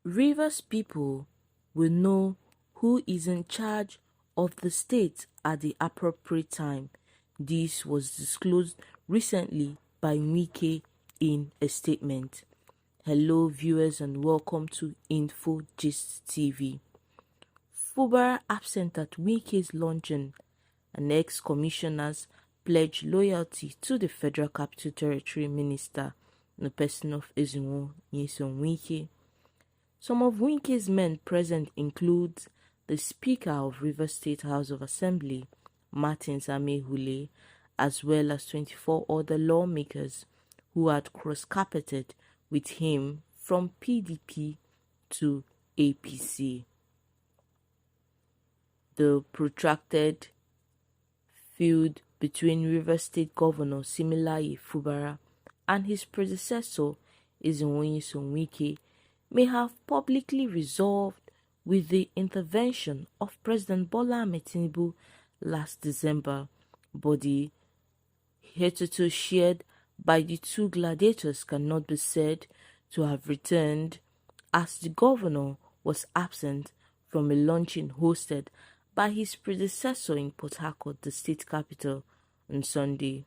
Rivers people will know who is in charge of the state at the appropriate time. This was disclosed recently by Wike in a statement. Hello viewers and welcome to Info Gist TV. Fubara absent at Wike's luncheon, and ex-commissioners pledge loyalty to the Federal Capital Territory Minister in the person of Ezinwo Nyesom Wike. Some of Wike's men present include the Speaker of Rivers State House of Assembly, Martins Amehule, as well as 24 other lawmakers who had cross-carpeted with him from PDP to APC. The protracted feud between Rivers State Governor Similaye Fubara and his predecessor Ezinwo Nyesom Wike may have publicly resolved with the intervention of President Bola Ahmed Tinubu last December, but the hitherto shared by the two gladiators cannot be said to have returned, as the governor was absent from a luncheon hosted by his predecessor in Port Harcourt, the state capital, on Sunday.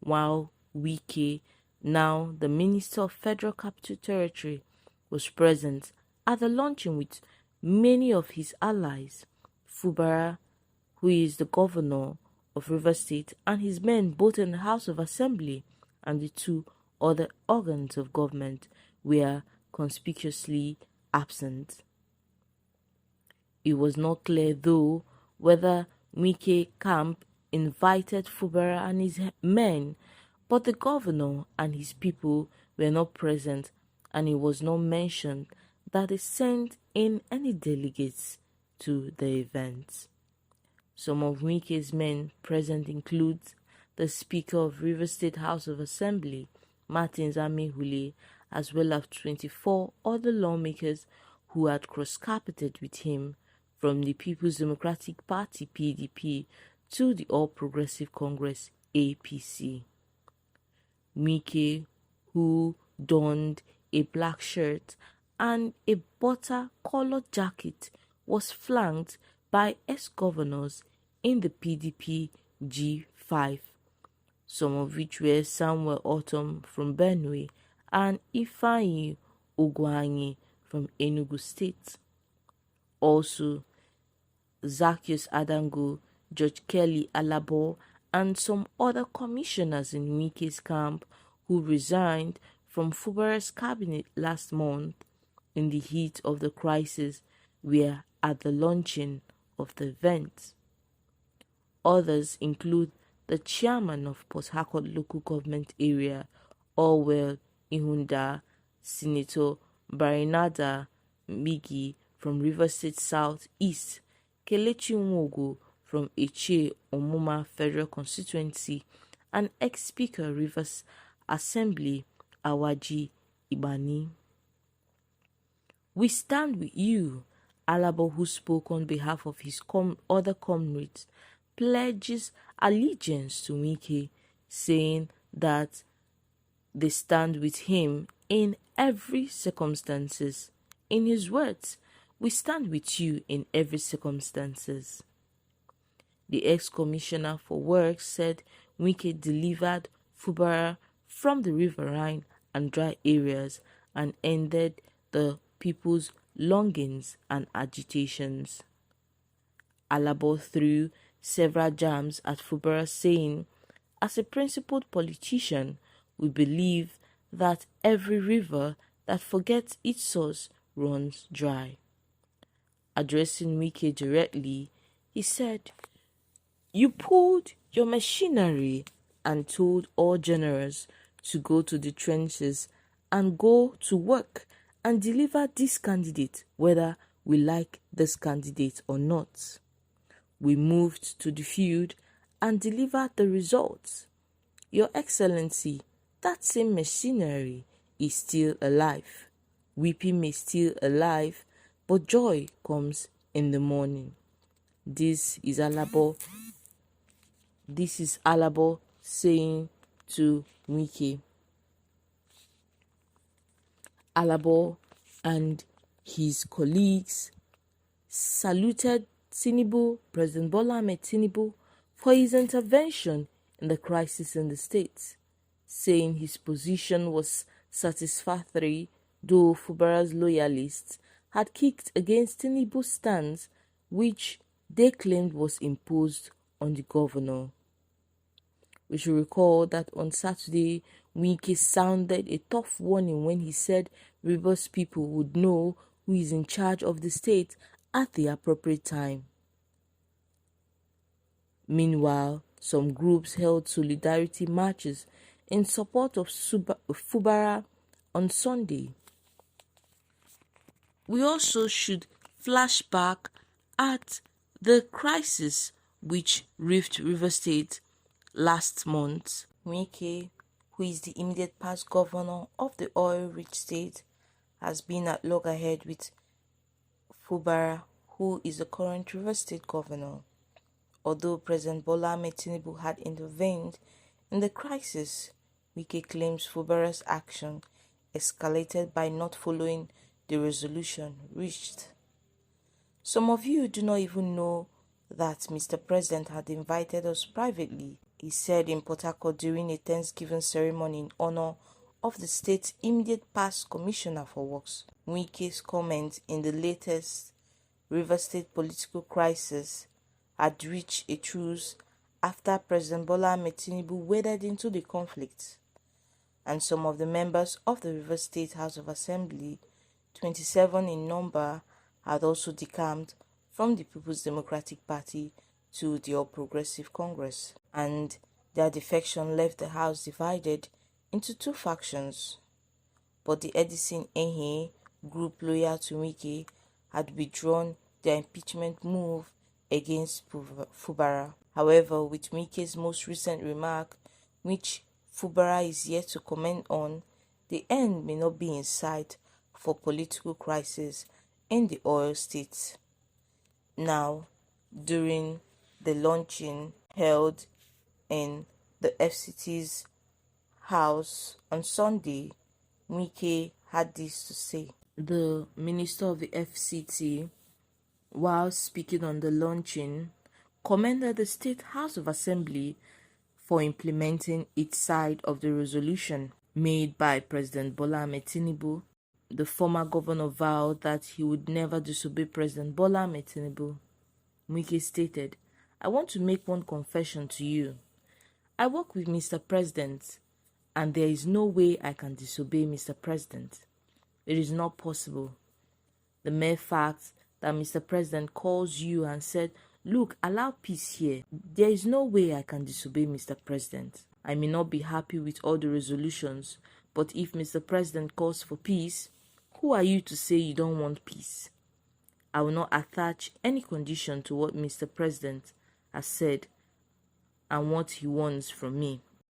While Wike, now the Minister of Federal Capital Territory, was present at the luncheon with many of his allies, Fubara, who is the governor of Rivers State, and his men both in the House of Assembly and the two other organs of government were conspicuously absent. It was not clear, though, whether Wike camp invited Fubara and his men, but the governor and his people were not present, and it was not mentioned that they sent in any delegates to the event. Some of Wike's men present include the Speaker of Rivers State House of Assembly, Martins Amehule, as well as 24 other lawmakers who had cross-carpeted with him from the People's Democratic Party PDP to the All Progressive Congress APC. Wike, who donned a black shirt and a butter-colored jacket, was flanked by ex-governors in the PDP G5, some of which were Samuel Autumn from Benue and Ifeanyi Ugwuanyi from Enugu State. Also, Zacchaeus Adango, George Kelly Alabo, and some other commissioners in Wike's camp who resigned from Fubara's cabinet last month in the heat of the crisis were at the launching of the event. Others include the chairman of Port Harcourt local government area, Orwell Ihunda, Senator Barinada Migi from Rivers State South East, Kelechi Nwogo from Eche Omuma Federal Constituency, and ex-Speaker Rivers Assembly Awaji Ibani. We stand with you, Alabo, who spoke on behalf of his other comrades, pledges allegiance to Wike, saying that they stand with him in every circumstances. In his words, we stand with you in every circumstances. The ex-commissioner for works said Wike delivered Fubara from the riverine and dry areas and ended the people's longings and agitations. Alabo threw several jabs at Fubara, saying, as a principled politician, we believe that every river that forgets its source runs dry. Addressing Wike directly, he said, "You pulled your machinery and told all generals to go to the trenches and go to work and deliver this candidate, whether we like this candidate or not. We moved to the field and delivered the results. Your Excellency, that same machinery is still alive. Weeping may still alive, but joy comes in the morning." This is Alabo saying to Wike. Alabo and his colleagues saluted President Bola Ahmed Tinubu, for his intervention in the crisis in the state, saying his position was satisfactory, though Fubara's loyalists had kicked against Tinubu's stance, which they claimed was imposed on the governor. We should recall that on Saturday, Wike sounded a tough warning when he said Rivers people would know who is in charge of the state at the appropriate time. Meanwhile, some groups held solidarity marches in support of Fubara on Sunday. We also should flash back at the crisis which rift River State last month. Wike, who is the immediate past governor of the oil-rich state, has been at loggerhead with Fubara, who is the current River State governor. Although President Bola Ahmed Tinubu had intervened in the crisis, Wike claims Fubara's action escalated by not following the resolution reached. Some of you do not even know that Mr. President had invited us privately, he said in Port Harcourt during a Thanksgiving ceremony in honor of the state's immediate past Commissioner for Works. Wike's comment in the latest River State political crisis had reached a truce after President Bola Ahmed Tinubu waded into the conflict, and some of the members of the River State House of Assembly, 27 in number, had also decamped from the People's Democratic Party to the All Progressive Congress, and their defection left the House divided into two factions. But the Edison Ehe group loyal to Wike had withdrawn their impeachment move against Fubara. However, with Wike's most recent remark, which Fubara is yet to comment on, the end may not be in sight for political crisis in the oil states. Now, during the launching held in the FCT's house on Sunday, Wike had this to say. The minister of the FCT, while speaking on the launching, commended the State House of Assembly for implementing its side of the resolution made by President Bola Ahmed Tinubu. The former governor vowed that he would never disobey President Bola Ahmed Tinubu. Wike stated, "I want to make one confession to you. I work with Mr. President, and there is no way I can disobey Mr. President. It is not possible. The mere fact that Mr. President calls you and said, 'Look, allow peace here,' there is no way I can disobey Mr. President. I may not be happy with all the resolutions, but if Mr. President calls for peace, who are you to say you don't want peace? I will not attach any condition to what Mr. President has said and what he wants from me."